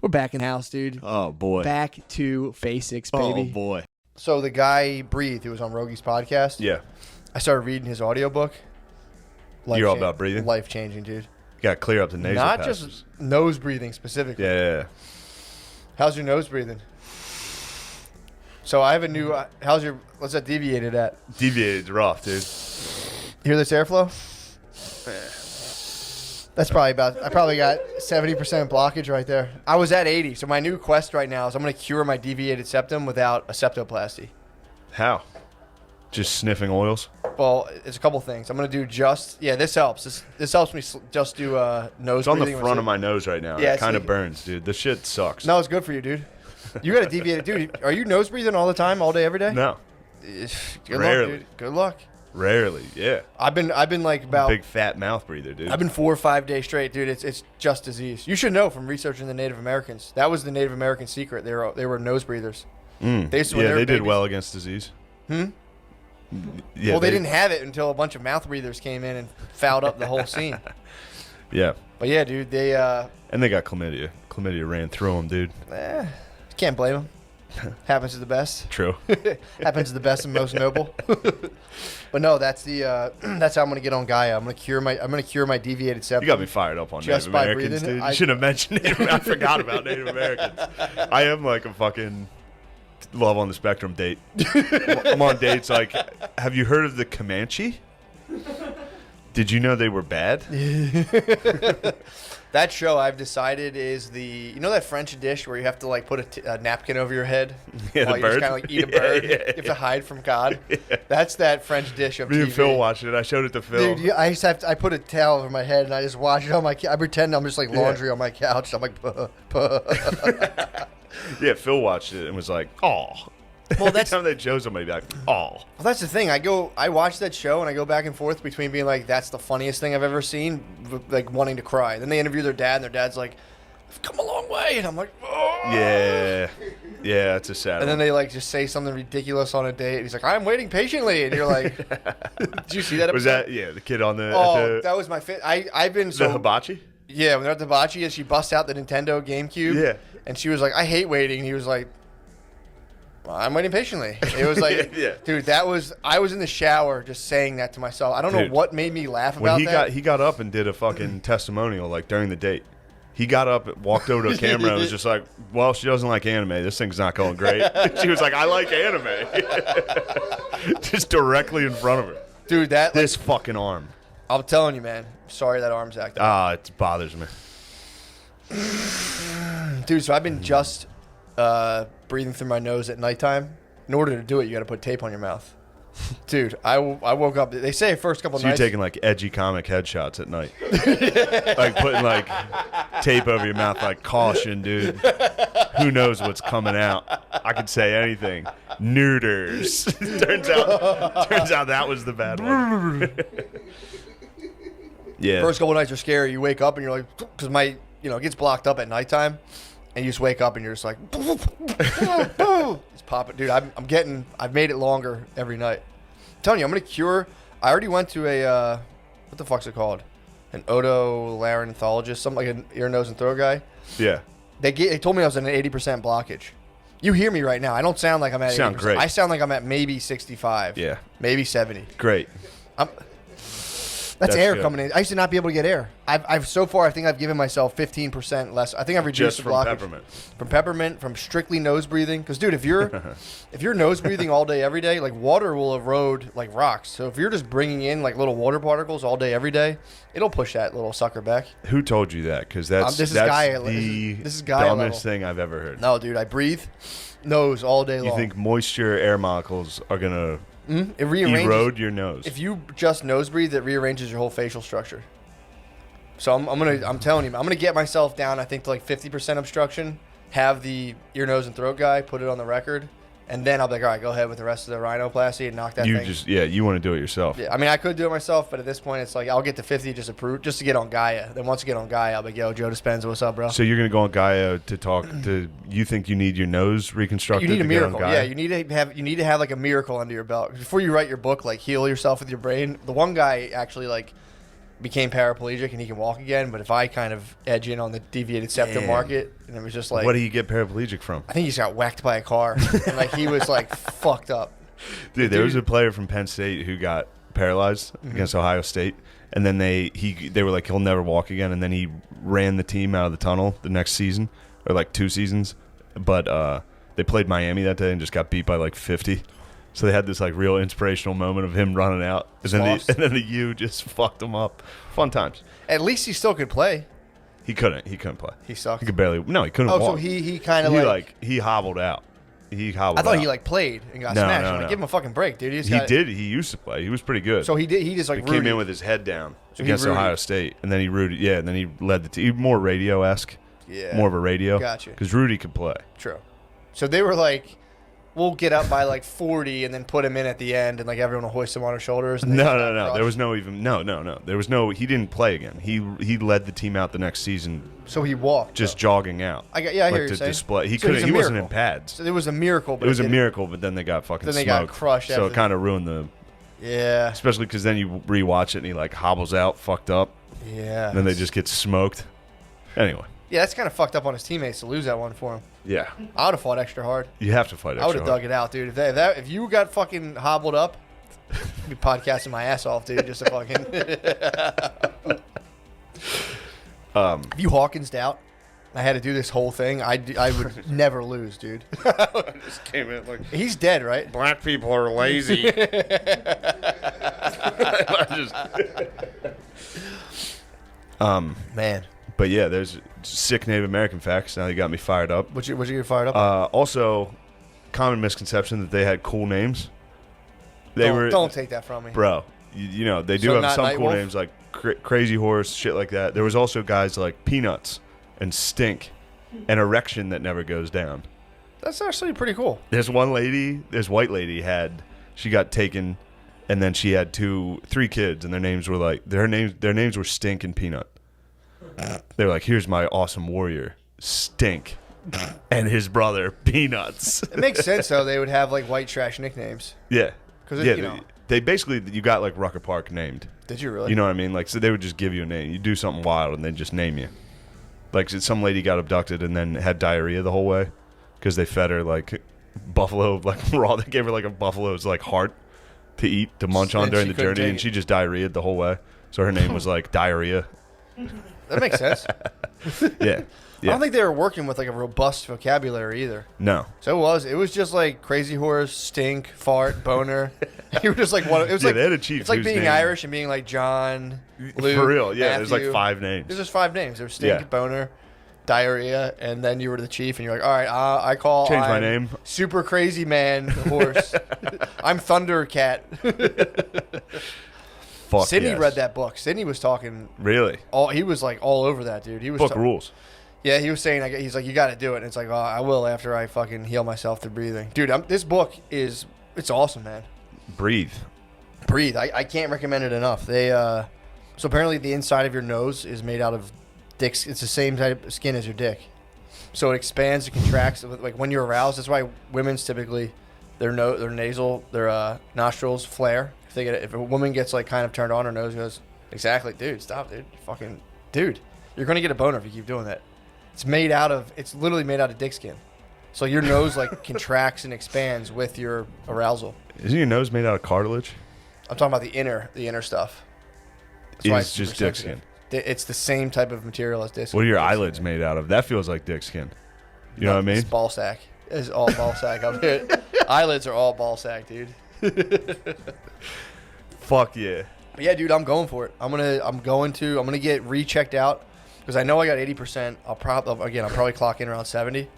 We're back in the house, dude. Oh, boy. Back to basics, baby. Oh, boy. So the guy, Breathe, who was on Rogan's podcast. Yeah. I started reading his audiobook. You're all about breathing? Life-changing, dude. You got to clear up the nasal Not passages. just nose breathing specifically. Yeah. How's your nose breathing? So I have a new, what's that deviated at? Deviated's rough, dude. You hear this airflow? That's probably I probably got 70% blockage right there. I was at 80, so my new quest right now is I'm going to cure my deviated septum without a septoplasty. How? Just sniffing oils? Well, it's a couple things. I'm going to do this helps. This helps me just do nose It's on the breathing. front of my nose right now. Yeah, It kind see- of burns, dude. This shit sucks. No, it's good for you, dude. You got a deviated, dude. Are you nose breathing all the time, all day, every day? No. Good Rarely. luck, dude. Good luck. Rarely, yeah. I've been like about Big fat mouth breather, dude. I've been 4 or 5 days straight, dude. It's just disease. You should know from researching the Native Americans. That was the Native American secret. They were nose breathers. They used to, when Yeah, were they did babies- well against disease. Yeah, well, they didn't have it until a bunch of mouth breathers came in and fouled up the whole scene. Yeah. But yeah, dude, they And they got chlamydia. Chlamydia ran through them, dude. can't blame them. Happens to the best. True. Happens to the best and most noble. But no, that's that's how I'm gonna get on Gaia. I'm gonna cure my deviated septum. You got me fired up on Just Native by Americans, breathing it, dude. You should have mentioned Native I forgot about Native Americans. I am like a fucking love on the spectrum date. I'm on dates like, have you heard of the Comanche? Did you know they were bad? That show I've decided is that French dish where you have to like put a napkin over your head Yeah, while the you bird. just kind of like eat a bird. Yeah, You have to hide from God. That's that French dish of Me TV. and Phil watched it. I showed it to Phil. Dude, I put a towel over my head and I just watch it on my. I pretend I'm just like laundry on my couch. I'm like, puh, puh. Yeah, Phil watched it and was like, "Oh." Well, Every time they chose somebody, like, "Oh." Well, that's the thing. I watch that show and I go back and forth between being like, that's the funniest thing I've ever seen, like wanting to cry. Then they interview their dad and their dad's like, I've come a long way. And I'm like, oh. Yeah, it's a sad. And then one. they like just say something ridiculous on a date. And he's like, I'm waiting patiently. And you're like, did you see that episode? Was that the kid on the? Oh, that was my fit. I've been so. The hibachi. Yeah, when they're at the hibachi and she busts out the Nintendo GameCube. Yeah. And she was like, I hate waiting. And he was like, well, I'm waiting patiently. It was like, Yeah. Dude, I was in the shower just saying that to myself. I don't know Dude, what made me laugh When about he got up and did a fucking testimonial like during the date. He got up, walked over to a camera, and was just like, "Well, she doesn't like anime. This thing's not going great." She was like, "I like anime," just directly in front of her. Dude, This fucking arm. I'm telling you, man. Sorry that arm's acting. It bothers me. Dude, so I've been just breathing through my nose at nighttime. In order to do it, you got to put tape on your mouth. Dude, I woke up. They say first couple So nights. you're taking like edgy comic headshots at night, like putting like tape over your mouth, like caution, dude. Who knows what's coming out? I could say anything. Neuters. turns out that was the bad one. Yeah. First couple nights are scary. You wake up and you're like, because it gets blocked up at nighttime, and you just wake up and you're just like, it's popping, dude. I've made it longer every night. I'm telling you, I'm gonna cure. I already went to a what the fuck's it called? An otolaryngologist, something like an ear, nose, and throat guy. Yeah. They told me I was at an 80% blockage. You hear me right now. I don't sound like I'm at 80%. Sound great. I sound like I'm at maybe 65. Yeah. Maybe 70. Great. That's air good. coming in. I used to not be able to get air. I've so far, I think I've given myself 15% less. I think I've reduced Just the from blockage. peppermint. From peppermint, from strictly nose breathing. Because, dude, if you're nose breathing all day, every day, like water will erode like rocks. So if you're just bringing in like little water particles all day, every day, it'll push that little sucker back. Who told you that? Because that's This is that's Gaia- the this is Gaia dumbest level. thing I've ever heard. No, dude, I breathe nose all day long. You think moisture air molecules are gonna It rearranges. erode your nose? If you just nose breathe, it rearranges your whole facial structure. So I'm telling you, I'm gonna get myself down. I think to like 50% obstruction. Have the ear, nose, and throat guy put it on the record, and then I'll be like, all right, go ahead with the rest of the rhinoplasty and knock that thing. You want to do it yourself. Yeah, I mean, I could do it myself, but at this point, it's like I'll get to 50 just to get on Gaia. Then once I get on Gaia, I'll be like, yo, Joe Dispenza, what's up, bro? So you're gonna go on Gaia to talk to. You think you need your nose reconstructed? You need a to get on miracle. Gaia? Yeah, you need to have like a miracle under your belt before you wite your book. Like heal yourself with your brain. The one guy actually like became paraplegic and he can walk again. But if I kind of edge in on the deviated septum market, and it was just like, what did he get paraplegic from? I think he just got whacked by a car, and like he was like fucked up. Dude, there was a player from Penn State who got paralyzed against Ohio State, and then they were like, he'll never walk again, and then he ran the team out of the tunnel the next season, or like 2 seasons, but they played Miami that day and just got beat by like 50. So they had this like real inspirational moment of him running out, and then the U just fucked him up. Fun times. At least he still could play. He couldn't play. He sucked. He could barely. No, he couldn't Oh, walk. so he kind of he hobbled out. He hobbled. I thought out. he like played and got No, smashed. no, I'm like, no. give him a fucking break, dude. He did. He used to play. He was pretty good. So he did. He just like He came rooted. in with his head down So he against rooted. Ohio State, and then he rooted. Yeah, and then he led the team. More radio-esque. Yeah. More of a radio. Gotcha. Because Rudy could play. True. So they were like, we'll get up by like 40 and then put him in at the end, and like everyone will hoist him on their shoulders. And No. There was no even. No. There was no. He didn't play again. He led the team out the next season. So he walked. Just jogging out. I hear like you to saying. display. He So he's couldn't. a He wasn't in miracle. pads. So it was a miracle. But It was a didn't- miracle, but then they got fucking Then they smoked. got crushed So after it kind of ruined the. Yeah. Especially because then you rewatch it and he like hobbles out, fucked up. Yeah. And then they just get smoked. Anyway. Yeah, that's kind of fucked up on his teammates to lose that one for him. Yeah. I would have fought extra hard. You have to fight extra I would have hard. dug it out, dude. If you got fucking hobbled up, I'd be podcasting my ass off, dude. Just to fucking. If you Hawkins'd out, I had to do this whole thing. I would never lose, dude. Just came in like He's dead, right? black people are lazy. Man, But yeah, there's sick Native American facts. Now you got me fired up. what you get fired up? on? Also, common misconception that they had cool names. Don't take that from me. Bro. You know they do So have not some cool Nightwolf? names like Crazy Horse, shit like that. There was also guys like Peanuts and Stink, and Erection that never goes down. That's actually pretty cool. This white lady she got taken, and then she had 3 kids, and their names were like their names were Stink and Peanut. They were like, here's my awesome warrior, Stink, and his brother Peanuts. It makes sense though. They would have like white trash nicknames. Yeah, 'Cause yeah. you know. They basically you got like Rucker Park named. Did you really? You know what I mean? Like so they would just give you a name. You do something wild, and they just name you. Like some lady got abducted and then had diarrhea the whole way because they fed her like buffalo like raw. They gave her like a buffalo's like heart to eat to munch on And during she the couldn't journey, take and it. she just diarrheaed the whole way. So her name was like Diarrhea. That makes sense. Yeah. I don't think they were working with like a robust vocabulary either. No. So it was just like Crazy Horse, Stink, Fart, Boner. You were just like one. It was Yeah, like they had a chief It's like whose being name- Irish and being like John, Luke, For real, yeah. There's like Matthew. 5 names. There's just 5 names. There was Stink, Yeah. Boner, Diarrhea, and then you were the chief, and you're like, all right, I call. Change my I'm name. Super Crazy Man Horse. I'm Thundercat. Fuck Sydney yes. read that book. Sydney was talking. Really? He was like all over that dude. He was Book rules. Yeah, he was saying, he's like, you got to do it. And it's like, oh, I will after I fucking heal myself through breathing. Dude, this book it's awesome, man. Breathe. Breathe. I can't recommend it enough. So apparently the inside of your nose is made out of dicks. It's the same type of skin as your dick. So it expands, it contracts. Like when you're aroused, that's why women's typically, their nostrils flare. If a woman gets like kind of turned on, her nose goes, exactly, dude, stop, dude. Fucking, dude, you're going to get a boner if you keep doing that. It's literally made out of dick skin. So your nose like contracts and expands with your arousal. Isn't your nose made out of cartilage? I'm talking about the inner stuff. That's why It's super just dick sensitive. skin. It's the same type of material as disc. What are your dick skin. eyelids made out of? That feels like dick skin. You know what I mean? It's ball sack. It's all ball sack up here. Eyelids are all ball sack, dude. Fuck yeah. But yeah, dude, I'm going for it. I'm gonna get rechecked out because I know I got 80%. I'll probably clock in around 70.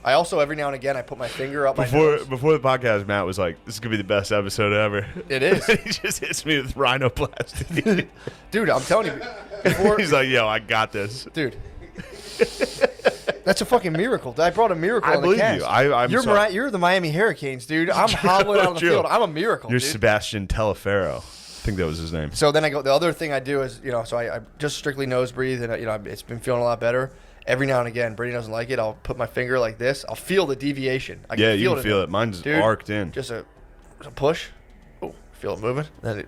I also every now and again I put my finger up my nose. Before the podcast, Matt was like, "This is gonna be the best episode ever." It is. He just hits me with rhinoplasty. Dude, I'm telling you, before, He's like, "Yo, I got this." dude. That's a fucking miracle. I brought a miracle. I on the believe cast. you. I'm you're sorry. you're the Miami Hurricanes, dude. I'm hobbling out on the True. field. I'm a miracle. You're dude. Sebastian Telefero. I think that was his name. So then the other thing I do is, so I just strictly nose breathe, and it's been feeling a lot better. Every now and again, Brady doesn't like it. I'll put my finger like this. I'll feel the deviation. I Yeah, can you feel can feel it. Mine's Dude, arced in. Just a push. Oh, feel it moving. Then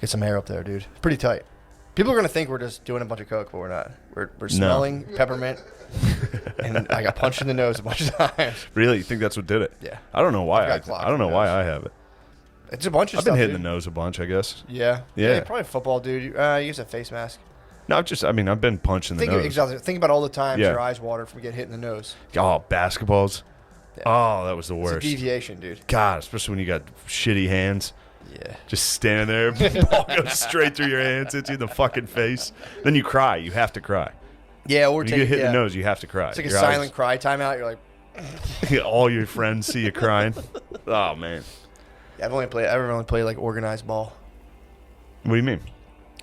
get some air up there, dude. Pretty tight. People are gonna think we're just doing a bunch of coke, but we're not. We're smelling peppermint, and I got punched in the nose a bunch of times. Really? You think that's what did it? Yeah. I don't know why. I've got clots I don't know in the why nose. I have it. It's a bunch of I've stuff. been hitting dude. the nose a bunch, I guess. Yeah. Yeah. Probably football, dude. You use a face mask. No, I've been punched in the nose. Exactly. Think about all the times Yeah. your eyes water from getting hit in the nose. Oh, basketballs. Yeah. Oh, that was the It's worst. a deviation, dude. God, especially when you got shitty hands. Yeah. Just standing there, ball goes straight through your hands, hits you in the fucking face. Then you cry. You have to cry. Yeah, or When you get hit in the nose, you have to cry. It's like a Your silent cry timeout. You're like, eyes- all your friends see you crying. Oh man, yeah, I've only played like organized ball. what do you mean?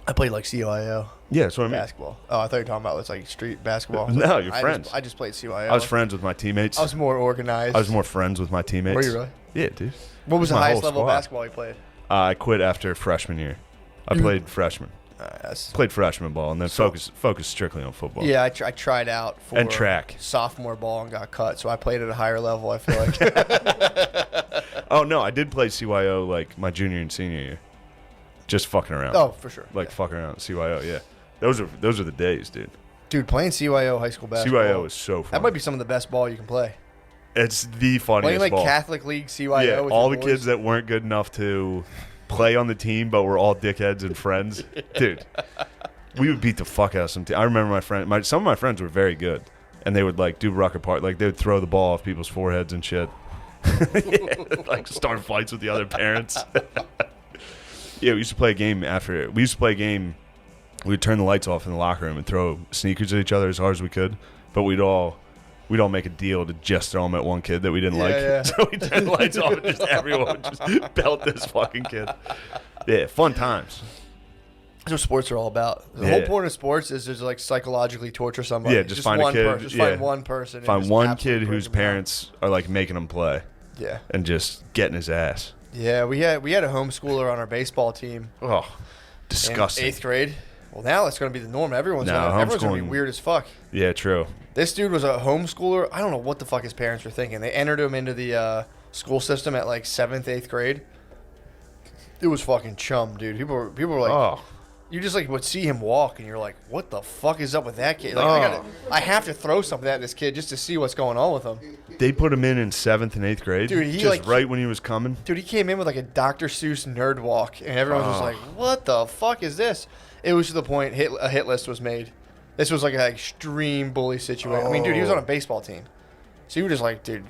I played like CYO Yeah, that's what I mean. basketball. Oh, I thought you were talking about it's like street basketball. No, you're I friends. I just played CYO. I was friends with my teammates. I was more organized. I was more friends with my teammates. Were you really? Yeah, dude. What was the My highest whole level of squad. basketball you played? I quit after freshman year. I played freshman. Played freshman ball and then focused strictly on football. Yeah, I tried out for And track. sophomore ball and got cut, so I played at a higher level. I feel like. Oh no, I did play CYO like my junior and senior year. Just fucking around. Oh, for sure. Like fucking around at CYO, yeah. Those are the days, dude. Dude, playing CYO high school basketball. CYO is so fun. That might be some of the best ball you can play. It's the funniest Playing like ball. Catholic League CYO. Yeah, with all your the boys. kids that weren't good enough to play on the team, but were all dickheads and friends. Dude, we would beat the fuck out of some team. I remember some of my friends were very good, and they would like do ruck apart. Like they would throw the ball off people's foreheads and shit. Yeah, like start fights with the other parents. Yeah, we used to play a game after. We used to play a game. We'd turn the lights off in the locker room and throw sneakers at each other as hard as we could, but we'd all make a deal to just throw them at one kid that we didn't like. Yeah. So we turned the lights off and just everyone would just belt this fucking kid. Yeah, fun times. That's what sports are all about. The Yeah. whole point of sports is to like psychologically torture somebody. Yeah, just find a one kid, person. Just yeah. find one person. and Find just one absolutely kid break whose them down. parents are like making him play Yeah. and just getting his ass. Yeah, we had a homeschooler on our baseball team Oh, in disgusting. 8th grade. Well, now it's going to be the norm. Everyone's No, going to be homeschooling- weird as fuck. Yeah, true. This dude was a homeschooler. I don't know what the fuck his parents were thinking. They entered him into the school system at like 7th, 8th grade. It was fucking chum, dude. People were like, Oh, you just like would see him walk, and you're like, what the fuck is up with that kid? Like, Oh. I have to throw something at this kid just to see what's going on with him. they put him in 7th and 8th grade. Dude, he, just like- right when he was coming. Dude, he came in with like a Dr. Seuss nerd walk, and everyone was just Oh. like, what the fuck is this? It was to the point a hit list was made. This was like an extreme bully situation. I mean, dude, he was on a baseball team. So you were just like, dude,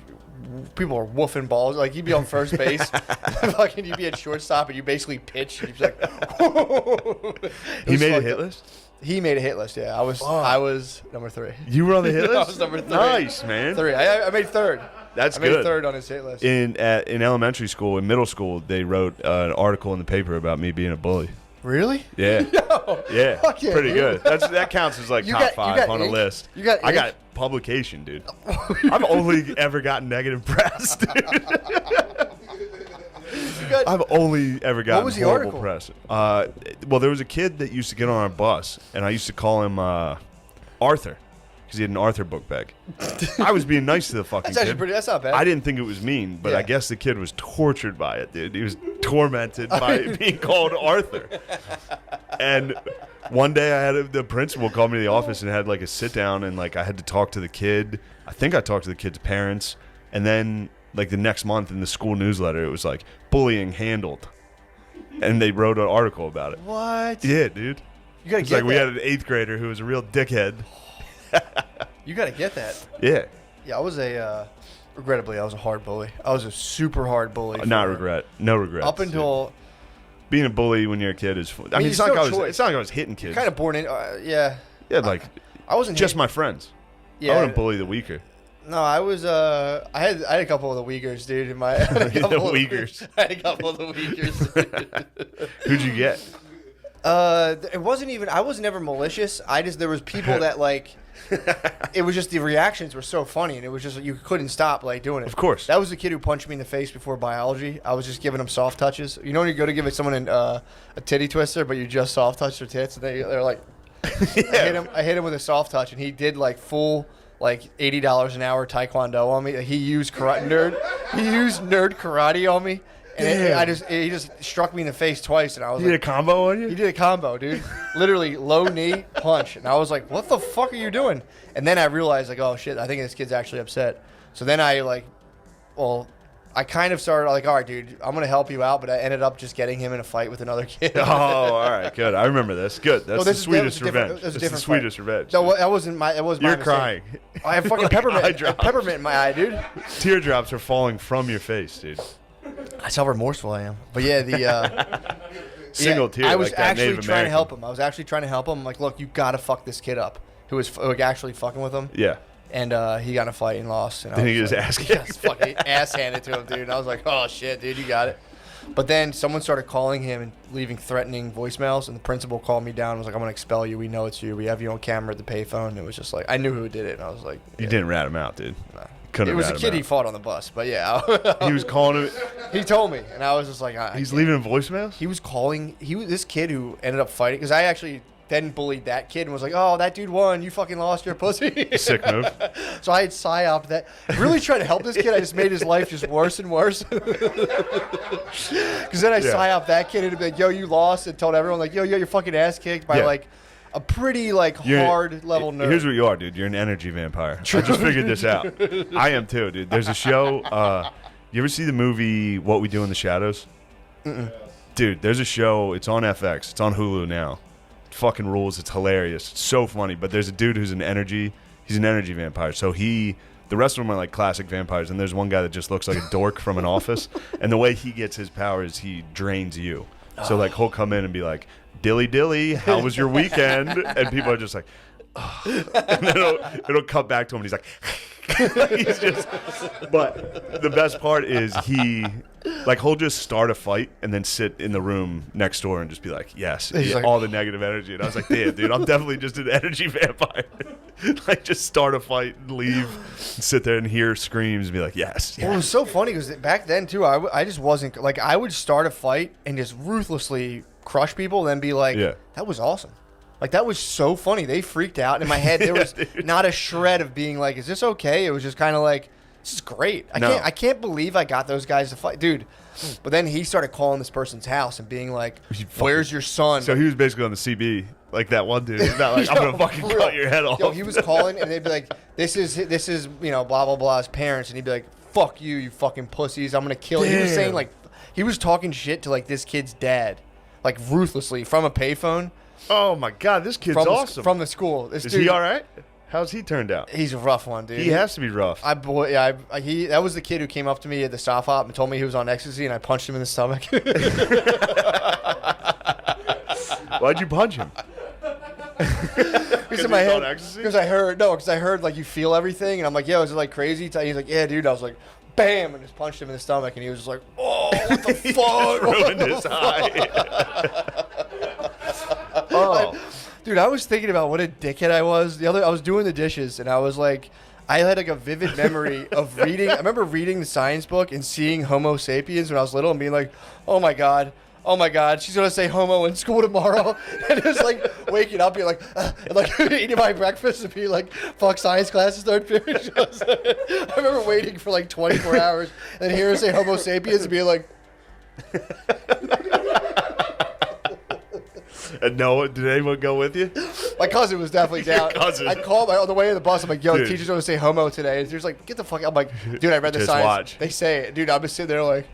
people are woofing balls. Like, you'd be on first base, fucking, you'd be at shortstop, and you basically pitch. And you'd be like, He made a hit list? He made a hit list, yeah. I was number 3. You were on the hit I list? was number 3. Nice, man. 3. I made 3rd. That's I made good. 3rd on his hit list. In elementary school, in middle school, they wrote an article in the paper about me being a bully. Really? Yeah. No. Yeah. Fuck yeah, Pretty dude. good. That counts as like You top got- you 5 got on a ink? list. You got I ink? got publication, dude. I've only ever gotten negative press, dude. I've only ever gotten was the horrible article? press. Well, there was a kid that used to get on our bus, and I used to call him Arthur because he had an Arthur book bag. I was being nice to the fucking That's actually kid. pretty. That's not bad. I didn't think it was mean, but Yeah. I guess the kid was tortured by it, dude. He was tormented by being called Arthur. And one day I had the principal call me to the office and had like a sit down, and like I had to talk to the kid. I think I talked to the kid's parents, and then like the next month in the school newsletter, it was like bullying handled, and they wrote an article about it. What? Yeah, dude. You gotta It's get like we that. had an 8th grader who was a real dickhead. You gotta get that. Yeah, Yeah, I was regrettably, I was a hard bully. I was a super hard bully. not for- regret, no regrets. Up until Being a bully when you're a kid is fun. I mean, it's it's not, no like choice. it's not like I was hitting kids. kind of born in. Yeah. Yeah, like I wasn't just hit- my friends. Yeah. I wouldn't bully the weaker. No, I was. I had a couple of the Uyghurs, dude. In my I had a The couple of- Uyghurs. I had a couple of the Uyghurs. Who'd you get? It wasn't even. I was never malicious. There was people that like. It was just the reactions were so funny, and it was just you couldn't stop like doing it. Of course. That was the kid who punched me in the face before biology. I was just giving him soft touches. You know when you go to give someone a titty twister, but you just soft touch their tits, and they're like, I hit him with a soft touch, and he did like full like $80 an hour taekwondo on me. He used nerd karate on me. And he just struck me in the face twice, and I was He did a like, combo on you? he did a combo, dude. Literally low knee punch, and I was like, what the fuck are you doing? And then I realized like, oh shit, I think this kid's actually upset. So then I kind of started like, all right, dude, I'm gonna help you out, but I ended up just getting him in a fight with another kid. Oh, all right, good. I remember this. Good. That's the sweetest revenge. That's the sweetest revenge. No, that wasn't my. That was my You're mistake. crying. I have fucking Like peppermint. Peppermint in my eye, dude. Teardrops are falling from your face, dude. That's how remorseful I am. But yeah, Single tear. I was like that actually Native trying to help American. him. I was actually trying to help him. I'm like, look, you gotta fuck this kid up. Who was like actually fucking with him. Yeah. And he got in a fight and lost. And Then I he was get his like, ass he got kicked. his fucking ass handed to him, dude. And I was like, oh shit, dude, you got it. But then someone started calling him and leaving threatening voicemails, and the principal called me down and was like, I'm gonna expel you. We know it's you. We have you on camera at the payphone. And it was just like, I knew who did it, and I was like, You yeah. didn't rat him out, dude. Nah. Couldn't It was a rat kid him he out. fought on the bus, but yeah. He was calling him. He told me, and I was just like, He's leaving him voicemails? He was calling. He was this kid who ended up fighting because I actually then bullied that kid and was like, "Oh, that dude won. You fucking lost your pussy." Sick move. So I had psyoped that. Really trying to help this kid. I just made his life just worse and worse. Because then I psyoped that kid and be like, "Yo, you lost," and told everyone like, "Yo, you got your fucking ass kicked by like a pretty like hard level nerd." Here's what you are, dude. You're an energy vampire. I just figured this out. I am too, dude. There's a show. You ever see the movie What We Do in the Shadows? Mm-mm. Dude, there's a show. It's on FX. It's on Hulu now. It fucking rules. It's hilarious. It's so funny. But there's a dude who's an energy. He's an energy vampire. So the rest of them are like classic vampires. And there's one guy that just looks like a dork from an office. And the way he gets his power is he drains you. So like he'll come in and be like, "Dilly dilly, how was your weekend?" And people are just like, oh. And then it'll cut back to him and he's like, he's just, but the best part is he'll just start a fight and then sit in the room next door and just be like, yes, like, all the negative energy. And I was like, damn, dude, I'm definitely just an energy vampire. Like, just start a fight and leave and sit there and hear screams and be like, yes. Well, it was so funny because back then too, I just wasn't like I would start a fight and just ruthlessly crush people, then be like, that was awesome. Like, that was so funny. They freaked out. And in my head, there was not a shred of being like, is this okay? It was just kind of like, this is great. I can't believe I got those guys to fight. Dude. But then he started calling this person's house and being like, where's your son? So he was basically on the CB, like that one dude. Not like, I'm going to fucking cut your head off. Yo, he was calling, and they'd be like, this is blah, blah, blah's parents. And he'd be like, fuck you fucking pussies. I'm going to kill you. He was saying, like, he was talking shit to, like, this kid's dad. Like, ruthlessly from a payphone. Oh my God, this kid's awesome. From the school. Is he all right? How's he turned out? He's a rough one, dude. He has to be rough. That was the kid who came up to me at the stop hop and told me he was on ecstasy, and I punched him in the stomach. Why'd you punch him? Because in my head, because I heard like you feel everything, and I'm like, yo, is it like crazy? He's like, yeah, dude. I was like, bam, and just punched him in the stomach, and he was just like, oh, what the fuck? Ruined his eye. Dude, I was thinking about what a dickhead I was. I was doing the dishes, and I was like, I had like a vivid memory of reading. I remember reading the science book and seeing Homo sapiens when I was little, and being like, oh my god, she's gonna say homo in school tomorrow. And it was like waking up, being like, and like eating my breakfast and being like, fuck science classes third period. I remember waiting for like 24 hours and then hearing her say Homo sapiens and being like. And did anyone go with you? My cousin was definitely down. Cousin. I called on the way to the bus. I'm like, yo, Dude. the teacher's going to say homo today. And she's like, get the fuck out. I'm like, dude, I read the Just science. watch. They say it. Dude, I'm just sitting there like.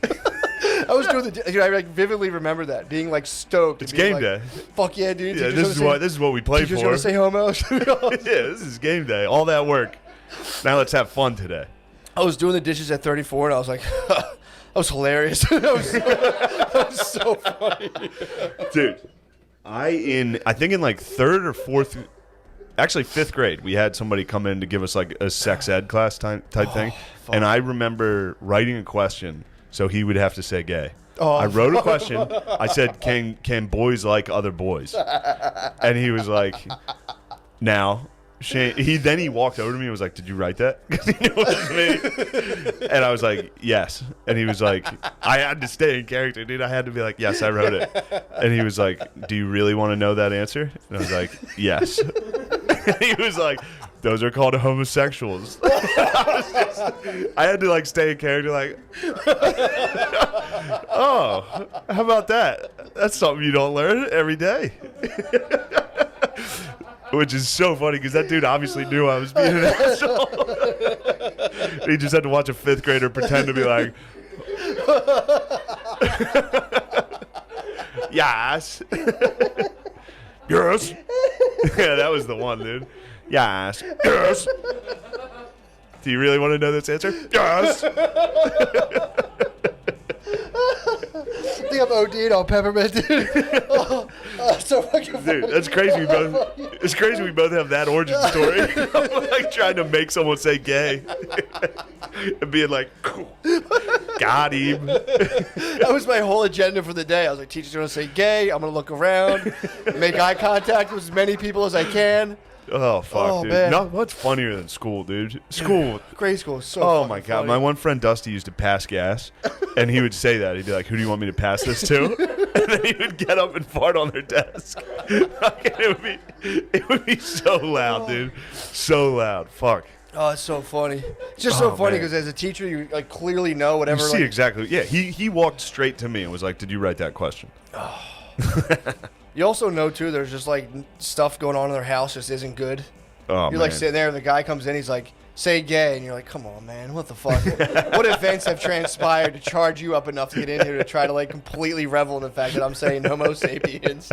I was doing dude, I like vividly remember that. Being like stoked. It's being game like, day. Fuck yeah, dude. Yeah, this is what we play for. Teacher's going to say homo. Yeah, this is game day. All that work. Now let's have fun today. I was doing the dishes at 34, and I was like, that was hilarious. that was so funny. Dude, I think in like third or fourth, actually fifth grade, we had somebody come in to give us like a sex ed class type thing. Fuck. And I remember writing a question, so he would have to say gay. Oh, I wrote a question. I said, can boys like other boys? And he was like, now. Shane, he walked over to me and was like, did you write that? Because he knew it was me. And I was like, yes. And he was like, I had to stay in character, dude. I had to be like, yes, I wrote it. And he was like, do you really want to know that answer? And I was like, yes. And he was like, Those are called homosexuals. I had to like stay in character, like, oh, how about that? That's something you don't learn every day. Which is so funny because that dude obviously knew I was being an asshole. He just had to watch a 5th grader pretend to be like, yes. Yes. Yeah, that was the one, dude. Yes. Yes. Do you really want to know this answer? Yes. I think I'm OD'd on peppermint, dude. So fucking funny. Dude, that's crazy. It's crazy we both have that origin story. I'm like trying to make someone say gay. And being like, got him. That was my whole agenda for the day. I was like, teacher's going to say gay. I'm going to look around, make eye contact with as many people as I can. Oh, fuck, Oh, dude. man. No, what's funnier than school, dude? School. Grade school is so Oh, fucking my God. funny. My one friend, Dusty, used to pass gas. And he would say that. He'd be like, who do you want me to pass this to? And then he would get up and fart on their desk. It would be so loud, dude. So loud. Fuck. Oh, it's so funny. It's just so Oh, funny man. because as a teacher, you like clearly know You whatever. see Like, exactly. Yeah, he walked straight to me and was like, did you write that question? you also know too. There's just like stuff going on in their house just isn't good. Oh, You're like sitting there, and the guy comes in. He's like, "Say gay," and you're like, "Come on, man, what the fuck? What events have transpired to charge you up enough to get in here to try to like completely revel in the fact that I'm saying Homo sapiens?"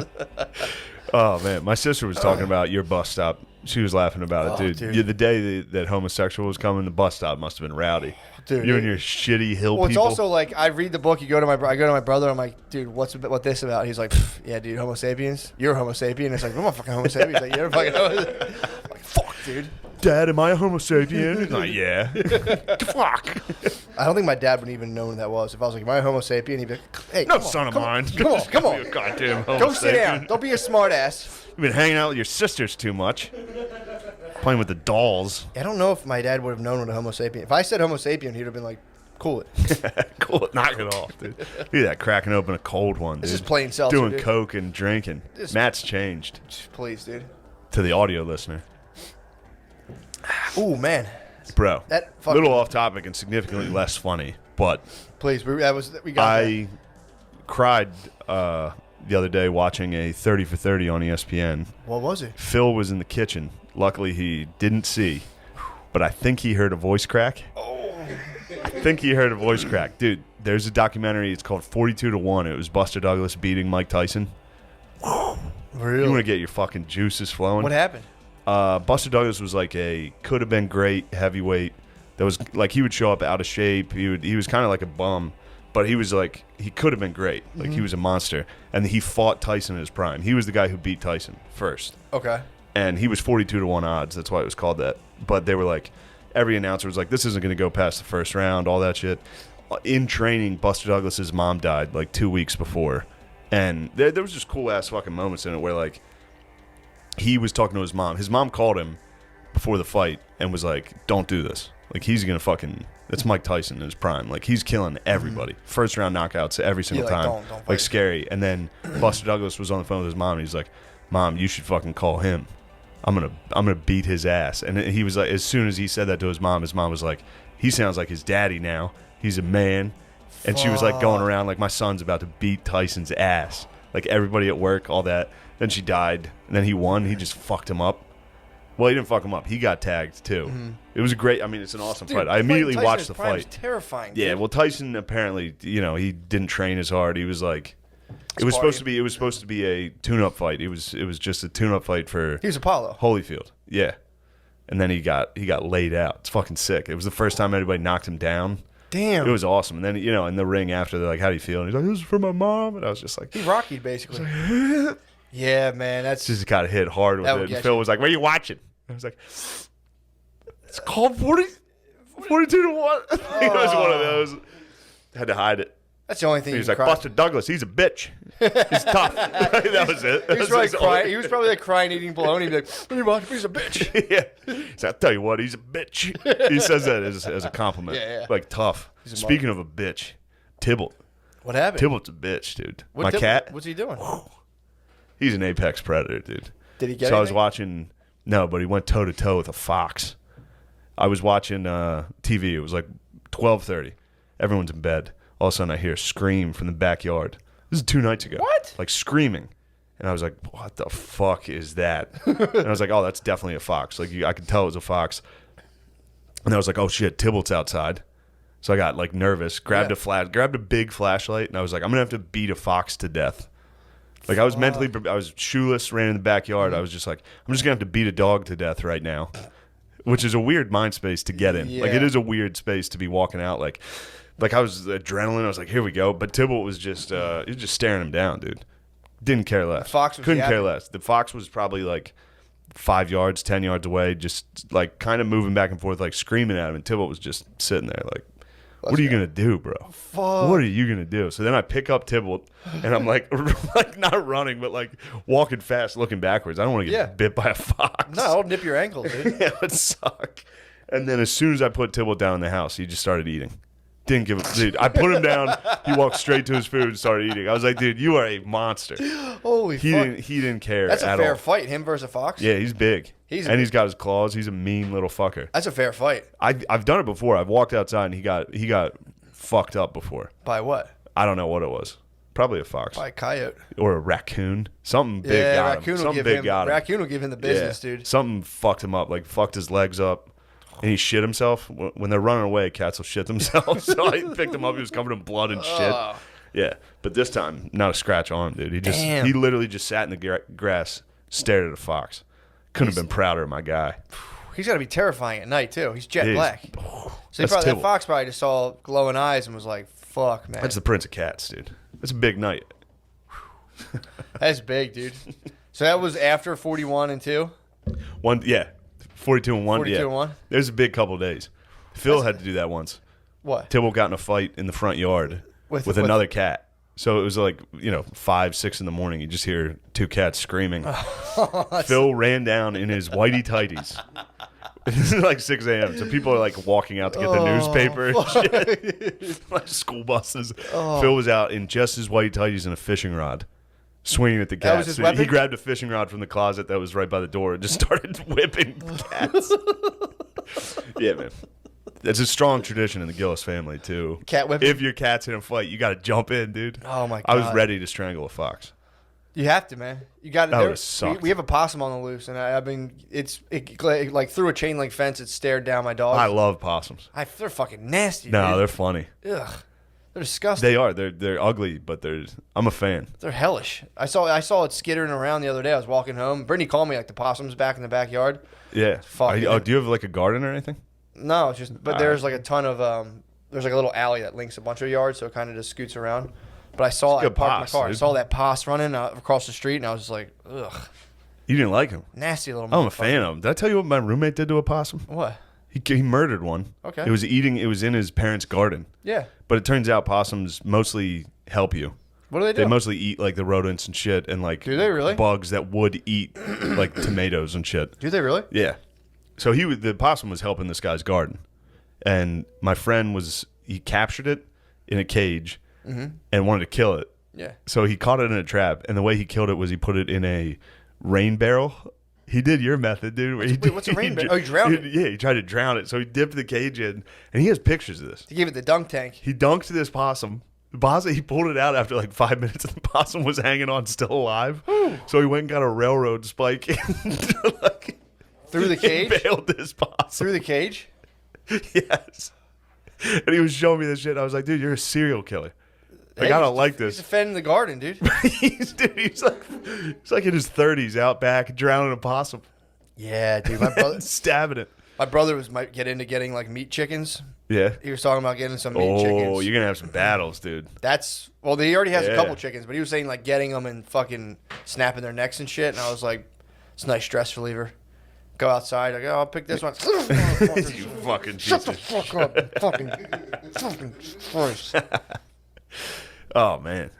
Oh, man. My sister was talking about your bus stop. She was laughing about it, Oh, dude. dude. Yeah, the day that homosexual was coming, the bus stop must have been rowdy. Dude, You and your shitty hill Well, it's people. also like I read the book. I go to my brother. I'm like, dude, what this about? He's like, yeah, dude, Homo sapiens. You're a Homo sapien. It's like, I'm a fucking Homo sapien. He's like, you're a fucking Homo. I'm like, fuck, dude. Dad, am I a Homo sapien? He's like, yeah. Fuck. I don't think my dad would even know who that was. If I was like, am I a Homo sapien? He'd be like, hey, No come on, son of come mine. on, come on. You goddamn Homo Go sit sapien. down. Don't be a smart ass. You've been hanging out with your sisters too much. Playing with the dolls. I don't know if my dad would have known what a Homo sapien. If I said Homo sapien, he'd have been like, cool it. Cool. Knock it off, dude. Look at that, cracking open a cold one, dude. This is plain seltzer, Doing dude. coke and drinking. This- Matt's changed Please, dude. to the audio listener. Ooh, man. Bro, That fucking- little off topic and significantly less funny, but Please, we got that. I cried the other day watching a 30 for 30 on ESPN. What was it? Phil was in the kitchen. Luckily, he didn't see, but I think he heard a voice crack. I think he heard a voice crack. Dude, there's a documentary. It's called 42-1. It was Buster Douglas beating Mike Tyson. Really? You want to get your fucking juices flowing? What happened? Buster Douglas was like a could have been great heavyweight. That was like he would show up out of shape. He was kind of like a bum, but he was like he could have been great. Like he was a monster, and he fought Tyson in his prime. He was the guy who beat Tyson first, Okay. and he was 42-1 odds. That's why it was called that. But they were like, every announcer was like, this isn't going to go past the first round. All that shit. In training, Buster Douglas's mom died like 2 weeks before, and there was just cool ass fucking moments in it where like he was talking to his mom. His mom called him before the fight and was like, don't do this. Like, he's going to fucking... That's Mike Tyson in his prime. Like, he's killing everybody. First round knockouts every single like, time. don't Like, fight. scary. And then Buster Douglas was on the phone with his mom, and he's like, Mom, you should fucking call him. I'm gonna beat his ass. And he was like, as soon as he said that to his mom was like, he sounds like his daddy now. He's a man. And she was like going around like, my son's about to beat Tyson's ass. Like, everybody at work, all that. Then she died. And then he won. He just fucked him up. Well, he didn't fuck him up. He got tagged, too. It was a great... I mean, it's an awesome fight. I immediately watched the fight. Terrifying. Yeah, dude. well, Tyson apparently, he didn't train as hard. He was like... It was supposed to be a tune-up fight. It was just a tune-up fight for He was Apollo. Holyfield. Yeah. And then he got laid out. It's fucking sick. It was the first time anybody knocked him down. Damn. It was awesome. And then, in the ring after, they're like, how do you feel? And he's like, this is for my mom. And I was just like... He Rockied, basically. Yeah, man. That's just got hit hard with That it. would And get Phil you. was like, what are you watching? I was like, it's called 42-1. It was one of those. Had to hide it. That's the only thing He you was can like, cry. Buster Douglas, he's a bitch. He's tough. That was it. He was probably crying. He was probably like crying, eating bologna. He'd be like, "What are you watching? He's a bitch." Yeah. He's like, I'll tell you what, he's a bitch. He says that as a compliment. Yeah. Like, tough. a Speaking of a bitch, Tybalt. What happened? Tybalt's a bitch, dude. What My did- cat, What's he doing? he's an apex predator, dude. Did he get So I was anything? watching... No, but he went toe to toe with a fox. I was watching TV. It was like 12:30. Everyone's in bed. All of a sudden, I hear a scream from the backyard. This is 2 nights ago. What? Like screaming. And I was like, what the fuck is that? And I was like, oh, that's definitely a fox. Like, I could tell it was a fox. And I was like, oh, shit, Tybalt's outside. So I got, like, nervous, grabbed a big flashlight, and I was like, I'm going to have to beat a fox to death. Like, I was I was shoeless, ran in the backyard. I was just like, I'm just going to have to beat a dog to death right now, which is a weird mind space to get in. Yeah. Like, it is a weird space to be walking out. Like I was adrenaline. I was like, here we go. But Tybalt was just, he was just staring him down, dude. Didn't care less. The fox was Couldn't yapping. care less. The fox was probably like 5 yards, 10 yards away, just like kind of moving back and forth, like screaming at him. And Tybalt was just sitting there like, what are you going to do, bro? Fuck. What are you going to do? So then I pick up Tybalt and I'm like, like not running, but like walking fast, looking backwards. I don't want to get bit by a fox. No, I'll nip your ankle, dude. Yeah, it would suck. And then as soon as I put Tybalt down in the house, he just started eating. Didn't give a dude. I put him down. He walked straight to his food and started eating. I was like, dude, you are a monster. Holy fuck. He didn't care. That's a at fair all. fight, him versus a fox? Yeah, he's big. He's got his claws. He's a mean little fucker. That's a fair fight. I've done it before. I've walked outside and he got fucked up before. By what? I don't know what it was. Probably a fox By a coyote. or a raccoon. Something big Yeah, got raccoon him. will Something give big him. got him. Raccoon will give him the business, dude. Something fucked him up. Like fucked his legs up. And he shit himself. When they're running away, cats will shit themselves. So I picked him up. He was covered in blood and shit. Yeah. But this time, not a scratch on him, dude. He literally just sat in the grass, stared at a fox. Couldn't have been prouder of my guy. He's got to be terrifying at night, too. He's jet black. So That's that Tybalt. fox probably just saw glowing eyes and was like, fuck, man. That's the Prince of Cats, dude. It's a big night. That's big, dude. So that was after 41 and 2? 42 and 1. 42 and 1? It was a big couple of days. Phil had to do that once. What? Tybalt got in a fight in the front yard with another cat. So it was like, 5, 6 in the morning. You just hear 2 cats screaming. Phil ran down in his whitey tighties. This is like 6 a.m. So people are like walking out to get the newspaper and shit. Like school buses. Phil was out in just his whitey tighties and a fishing rod, swinging at the That was cats. his So weapon? he grabbed a fishing rod from the closet that was right by the door and just started whipping cats. Yeah, man. It's a strong tradition in the Gillis family, too. Cat whipping? If your cat's in a fight, you got to jump in, dude. Oh, my God. I was ready to strangle a fox. You have to, man. You got to. That would've sucked. We have a possum on the loose, and I mean, it like through a chain link fence. It stared down my dog. I love possums. They're fucking nasty. No, dude. they're funny. Ugh, they're disgusting. They are. They're ugly, but I'm a fan. They're hellish. I saw it skittering around the other day. I was walking home. Brittany called me like the possums back in the backyard. Yeah. Fuck. Do you have like a garden or anything? No, it's just there's like a ton of there's like a little alley that links a bunch of yards, so it kind of just scoots around. But I parked good my poss, car. I dude. saw that poss running across the street, and I was just like, ugh, You didn't like him. nasty little. I'm a motherfucker. fan of him. Did I tell you what my roommate did to a possum? What? He murdered one. Okay. It was in his parents' garden. Yeah. But it turns out possums mostly help you. What do they do? They mostly eat like the rodents and shit and like Do they really? bugs that would eat like tomatoes and shit. Do they really? Yeah. So the possum was helping this guy's garden. And my friend he captured it in a cage and wanted to kill it. Yeah. So he caught it in a trap, and the way he killed it was he put it in a rain barrel. He did your method, dude. Wait, what's a rain barrel? Oh, he drowned it? Yeah, he tried to drown it. So he dipped the cage in, and he has pictures of this. To give it the dunk tank. He dunked this possum. The possum, he pulled it out after like 5 minutes, and the possum was hanging on still alive. So he went and got a railroad spike and Through the cage? bailed this possum. Through the cage? Yes. And he was showing me this shit. I was like, dude, you're a serial killer. Like, I don't like He's this. defending the garden, dude. he's like in his 30s out back drowning a possum. Yeah, dude. My brother, Stabbing it. my brother might get into getting like meat chickens. Yeah. He was talking about getting some meat chickens. Oh, you're going to have some battles, dude. He already has a Yeah. couple chickens, but he was saying like getting them and fucking snapping their necks and shit. And I was like, it's a nice stress reliever. Go outside. I go, I'll pick this one. You fucking Shut the Jesus. fuck up. Fucking Christ. Oh, man.